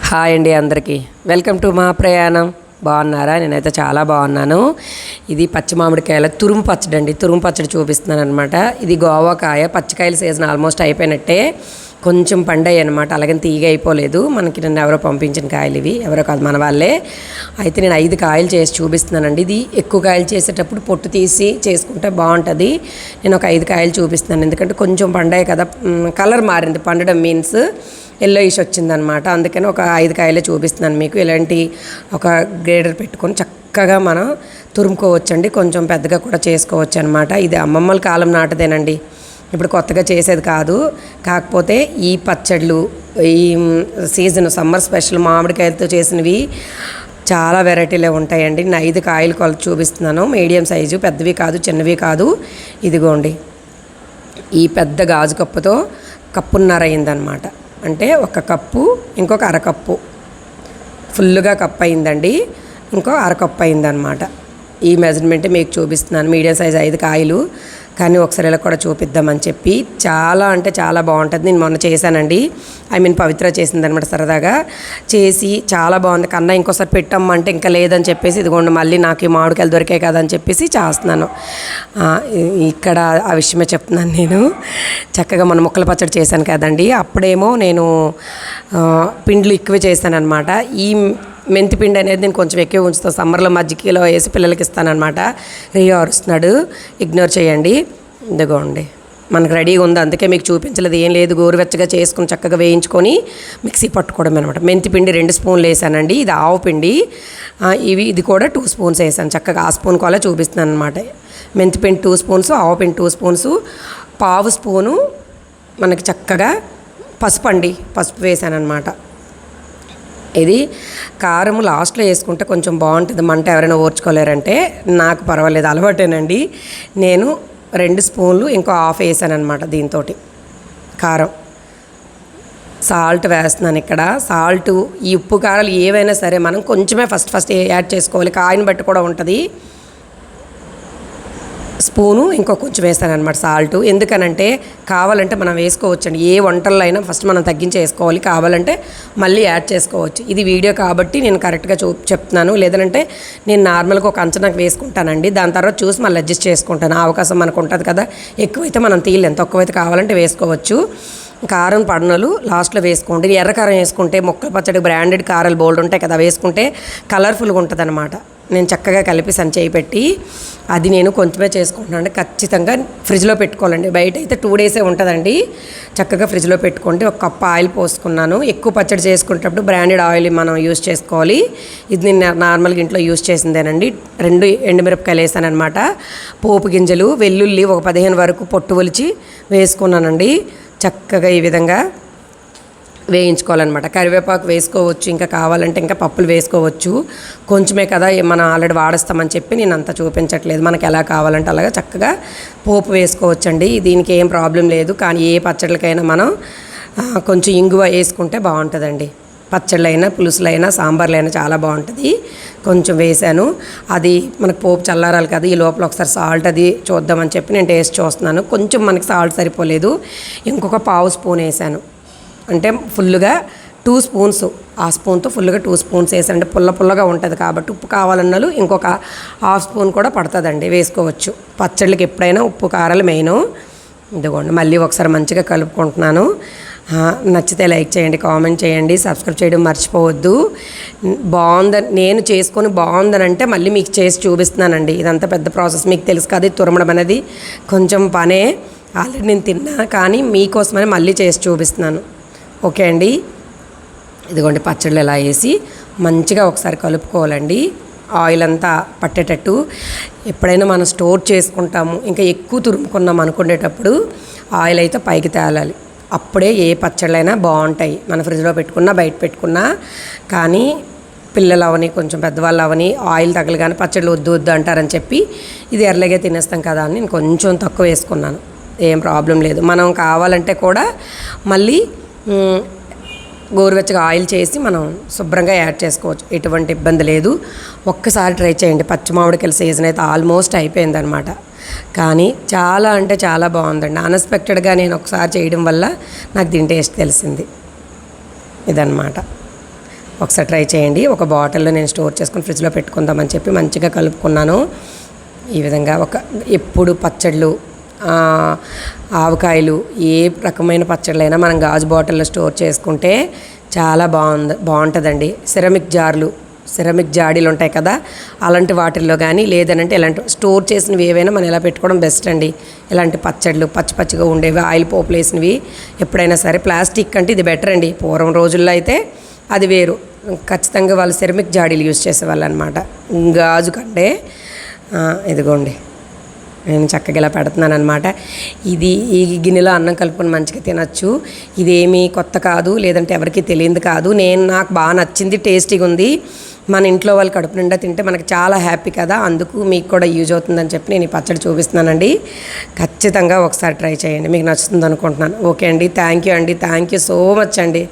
Hi అండి అందరికీ welcome to మా ప్రయాణం. బాగున్నారా? నేనైతే చాలా బాగున్నాను. ఇది పచ్చి మామిడికాయల తురుము పచ్చడి అండి. తురుము పచ్చడి చూపిస్తున్నాను అనమాట. ఇది గోవాకాయ. పచ్చికాయల సీజన్ ఆల్మోస్ట్ అయిపోయినట్టే. కొంచెం పండాయి అనమాట. అలాగని తీగ అయిపోలేదు. మనకి నన్ను ఎవరో పంపించిన కాయలు ఇవి. ఎవరో కాదు, మన వాళ్ళే. అయితే నేను 5 కాయలు చేసి చూపిస్తున్నానండి. ఇది ఎక్కువ కాయలు చేసేటప్పుడు పొట్టు తీసి చేసుకుంటే బాగుంటుంది. నేను ఒక 5 కాయలు చూపిస్తున్నాను. ఎందుకంటే కొంచెం పండాయి కదా, కలర్ మారింది. పండడం మీన్స్ ఎల్లో ఇష్ వచ్చిందనమాట. అందుకని ఒక 5 కాయలే చూపిస్తున్నాను మీకు. ఇలాంటి ఒక గ్రేడర్ పెట్టుకొని చక్కగా మనం తురుముకోవచ్చండి. కొంచెం పెద్దగా కూడా చేసుకోవచ్చు అనమాట. ఇది అమ్మమ్మల కాలం నాటిదేనండి, ఇప్పుడు కొత్తగా చేసేది కాదు. కాకపోతే ఈ పచ్చళ్ళు ఈ సీజన్ సమ్మర్ స్పెషల్ మామిడికాయలతో చేసినవి చాలా వెరైటీలే ఉంటాయండి. నేను 5 కాయలు కొలత చూపిస్తున్నాను. మీడియం సైజు, పెద్దవి కాదు, చిన్నవి కాదు. ఇదిగోండి, ఈ పెద్ద గాజు కప్పుతో కప్పున్నర అయిందనమాట. అంటే ఒక కప్పు, ఇంకొక అరకప్పు, ఫుల్గా కప్పు అయిందండి. ఇంకో అరకప్పు అయిందనమాట. ఈ మెజర్మెంట్ మీకు చూపిస్తున్నాను. మీడియం సైజ్ 5 కాయలు, కానీ ఒకసారి ఇలా కూడా చూపిద్దామని చెప్పి. చాలా అంటే చాలా బాగుంటుంది. నేను మొన్న చేశానండి. పవిత్ర చేసిందనమాట. సరదాగా చేసి చాలా బాగుంది. కన్నా ఇంకోసారి పెట్టమ్మంటే ఇంకా లేదని చెప్పేసి ఇదిగోండి మళ్ళీ నాకు ఈ మామిడికాయలు దొరికాయి కదా అని చెప్పేసి చేస్తున్నాను. ఇక్కడ ఆ విషయమే చెప్తున్నాను. నేను చక్కగా మన ముక్కల పచ్చడి చేశాను కదండి, అప్పుడేమో నేను పిండ్లు ఎక్కువ చేశాను అనమాట. ఈ మెంతిపిండి అనేది నేను కొంచెం ఎక్కువ ఉంచుతాను. సమ్మర్లో మజ్జిగలో వేసి పిల్లలకి ఇస్తానమాట. రియో అరుస్తున్నాడు, ఇగ్నోర్ చేయండి. ఇదిగోండి మనకు రెడీగా ఉంది, అందుకే మీకు చూపించలేదు. ఏం లేదు, గోరువెచ్చగా చేసుకుని చక్కగా వేయించుకొని మిక్సీ పట్టుకోవడం అనమాట. మెంతిపిండి 2 స్పూన్లు వేసానండి. ఇది ఆవు పిండి. ఇది కూడా 2 స్పూన్స్ వేసాను. చక్కగా ఆ స్పూన్ కూడా చూపిస్తున్నాను అనమాట. మెంతిపిండి 2 స్పూన్స్, ఆవు పిండి 2 స్పూన్స్, పావు స్పూను మనకి చక్కగా పసుపు అండి, పసుపు వేసాను అనమాట. ఇది కారం లాస్ట్లో వేసుకుంటే కొంచెం బాగుంటుంది. మంట ఎవరైనా ఓర్చుకోలేరంటే, నాకు పర్వాలేదు, అలవాటేనండి. నేను 2 స్పూన్లు ఇంకో హాఫ్ వేసాను అనమాట. దీంతో కారం, సాల్ట్ వేస్తున్నాను ఇక్కడ. సాల్ట్, ఈ ఉప్పు కారాలు ఏవైనా సరే మనం కొంచెమే ఫస్ట్ యాడ్ చేసుకోవాలి. కాయని బట్టి కూడా ఉంటుంది. స్పూను ఇంకో కొంచెం వేస్తాను అనమాట సాల్ట్. ఎందుకనంటే కావాలంటే మనం వేసుకోవచ్చండి. ఏ వంటల్లో అయినా ఫస్ట్ మనం తగ్గించి వేసుకోవాలి, కావాలంటే మళ్ళీ యాడ్ చేసుకోవచ్చు. ఇది వీడియో కాబట్టి నేను కరెక్ట్గా చెప్తున్నాను. లేదంటే నేను నార్మల్గా ఒక అంచనాకు వేసుకుంటానండి. దాని తర్వాత చూసి మళ్ళీ అడ్జస్ట్ చేసుకుంటాను. ఆ అవకాశం మనకు ఉంటుంది కదా. ఎక్కువైతే మనం తీయలేం, తక్కువైతే కావాలంటే వేసుకోవచ్చు. కారం పడనలు లాస్ట్లో వేసుకోండి. ఎర్ర కారం వేసుకుంటే ముక్కల పచ్చడి బ్రాండెడ్ కారాలు బోల్డ్ ఉంటాయి కదా, వేసుకుంటే కలర్ఫుల్గా ఉంటుంది అనమాట. నేను చక్కగా కలిపి సంచేయి పెట్టి అది నేను కొంచెమే చేసుకుంటున్నాను. ఖచ్చితంగా ఫ్రిడ్జ్లో పెట్టుకోవాలండి. బయట అయితే 2 డేసే ఉంటుందండి. చక్కగా ఫ్రిడ్జ్లో పెట్టుకోండి. 1 కప్ ఆయిల్ పోసుకున్నాను. ఎక్కువ పచ్చడి చేసుకునేటప్పుడు బ్రాండెడ్ ఆయిల్ మనం యూజ్ చేసుకోవాలి. ఇది నేను నార్మల్గా ఇంట్లో యూజ్ చేసిందేనండి. 2 ఎండుమిరపకాయలు వేసాను అనమాట. పోపు గింజలు, వెల్లుల్లి ఒక 15 వరకు పొట్టు ఒలిచి వేసుకున్నానండి. చక్కగా ఈ విధంగా వేయించుకోవాలన్నమాట. కరివేపాకు వేసుకోవచ్చు, ఇంకా కావాలంటే ఇంకా పప్పులు వేసుకోవచ్చు. కొంచెమే కదా మనం ఆల్రెడీ వాడేస్తామని చెప్పి నేను అంత చూపించట్లేదు. మనకి ఎలా కావాలంటే అలాగా చక్కగా పోపు వేసుకోవచ్చండి. దీనికి ఏం ప్రాబ్లం లేదు. కానీ ఏ పచ్చళ్ళకైనా మనం కొంచెం ఇంగువ వేసుకుంటే బాగుంటుందండి. పచ్చళ్ళైనా, పులుసులైనా, సాంబార్లైనా చాలా బాగుంటుంది. కొంచెం వేసాను. అది మనకు పోపు చల్లారాలి కదా, ఈ లోపల ఒకసారి సాల్ట్ అది చూద్దామని చెప్పి నేను టేస్ట్ చూస్తున్నాను. కొంచెం మనకి సాల్ట్ సరిపోలేదు. ఇంకొక పావు స్పూన్ వేసాను. అంటే ఫుల్గా 2 స్పూన్స్, ఆ స్పూన్తో ఫుల్గా 2 స్పూన్స్ వేసాను. అంటే పుల్లగా ఉంటుంది కాబట్టి ఉప్పు కావాలన్నాలు ఇంకొక హాఫ్ స్పూన్ కూడా పడుతుందండి, వేసుకోవచ్చు. పచ్చళ్ళకి ఎప్పుడైనా ఉప్పు కారాలు మెయిన్. ఇదిగోండి మళ్ళీ ఒకసారి మంచిగా కలుపుకుంటున్నాను. నచ్చితే లైక్ చేయండి, కామెంట్ చేయండి, సబ్స్క్రైబ్ చేయడం మర్చిపోవద్దు. బాగుందని నేను చేసుకొని బాగుందని అంటే మళ్ళీ మీకు చేసి చూపిస్తున్నానండి. ఇదంతా పెద్ద ప్రాసెస్ మీకు తెలుసు కదా. తురమడం అనేది కొంచెం పనే. ఆల్రెడీ నేను తిన్నా, కానీ మీకోసమని మళ్ళీ చేసి చూపిస్తున్నాను. ఓకే అండి. ఇదిగోండి పచ్చళ్ళు ఎలా వేసి మంచిగా ఒకసారి కలుపుకోవాలండి. ఆయిల్ అంతా పట్టేటట్టు. ఎప్పుడైనా మనం స్టోర్ చేసుకుంటాము, ఇంకా ఎక్కువ తురుముకున్నాం అనుకునేటప్పుడు ఆయిల్ అయితే పైకి తేలాలి. అప్పుడే ఏ పచ్చళ్ళైనా బాగుంటాయి. మన ఫ్రిడ్జ్లో పెట్టుకున్నా, బయట పెట్టుకున్నా. కానీ పిల్లలు అవని, కొంచెం పెద్దవాళ్ళు అవని ఆయిల్ తగలగానే పచ్చళ్ళు వద్దు అంటారని చెప్పి ఇది ఎర్రగా తినేస్తాం కదా అని నేను కొంచెం తక్కువ వేసుకున్నాను. ఏం ప్రాబ్లం లేదు. మనం కావాలంటే కూడా మళ్ళీ గోరువెచ్చగా ఆయిల్ చేసి మనం శుభ్రంగా యాడ్ చేసుకోవచ్చు. ఎటువంటి ఇబ్బంది లేదు. ఒక్కసారి ట్రై చేయండి. పచ్చి మామిడికాయల సీజన్ అయితే ఆల్మోస్ట్ అయిపోయిందనమాట. కానీ చాలా అంటే చాలా బాగుందండి. అన్ఎక్స్పెక్టెడ్గా నేను ఒకసారి చేయడం వల్ల నాకు దీని టేస్ట్ తెలిసింది. ఇదన్నమాట. ఒకసారి ట్రై చేయండి. ఒక బాటిల్లో నేను స్టోర్ చేసుకొని ఫ్రిడ్జ్లో పెట్టుకుందామని చెప్పి మంచిగా కలుపుకున్నాను. ఈ విధంగా ఎప్పుడు పచ్చళ్ళు, ఆవకాయలు, ఏ రకమైన పచ్చళ్ళైనా మనం గాజు బాటిల్లో స్టోర్ చేసుకుంటే చాలా బాగుంటుందండి. సిరమిక్ జాడీలు ఉంటాయి కదా, అలాంటి వాటిల్లో కానీ లేదనంటే ఇలాంటి స్టోర్ చేసినవి ఏవైనా మనం ఇలా పెట్టుకోవడం బెస్ట్ అండి. ఇలాంటి పచ్చళ్ళు పచ్చిగా ఉండేవి, ఆయిల్ పోపులు వేసినవి ఎప్పుడైనా సరే. ప్లాస్టిక్ అంటే ఇది బెటర్ అండి. పూర్వం రోజుల్లో అయితే అది వేరు, ఖచ్చితంగా వాళ్ళు సిరమిక్ జాడీలు యూజ్ చేసేవాళ్ళు అనమాట. గాజు కంటే ఇదిగోండి నేను చక్కగా ఇలా పెడుతున్నాను అనమాట. ఈ గిన్నెలో అన్నం కలుపుకొని మంచిగా తినచ్చు. ఇదేమీ కొత్త కాదు, లేదంటే ఎవరికి తెలియదు కాదు. నాకు బాగా నచ్చింది, టేస్టీగా ఉంది. మన ఇంట్లో వాళ్ళు కడుపు నిండా తింటే మనకి చాలా హ్యాపీ కదా, అందుకు మీకు కూడా యూజ్ అవుతుందని చెప్పి నేను ఈ పచ్చడి చూపిస్తున్నానండి. ఖచ్చితంగా ఒకసారి ట్రై చేయండి, మీకు నచ్చుతుంది అనుకుంటున్నాను. ఓకే అండి, థ్యాంక్ యూ సో మచ్ అండి.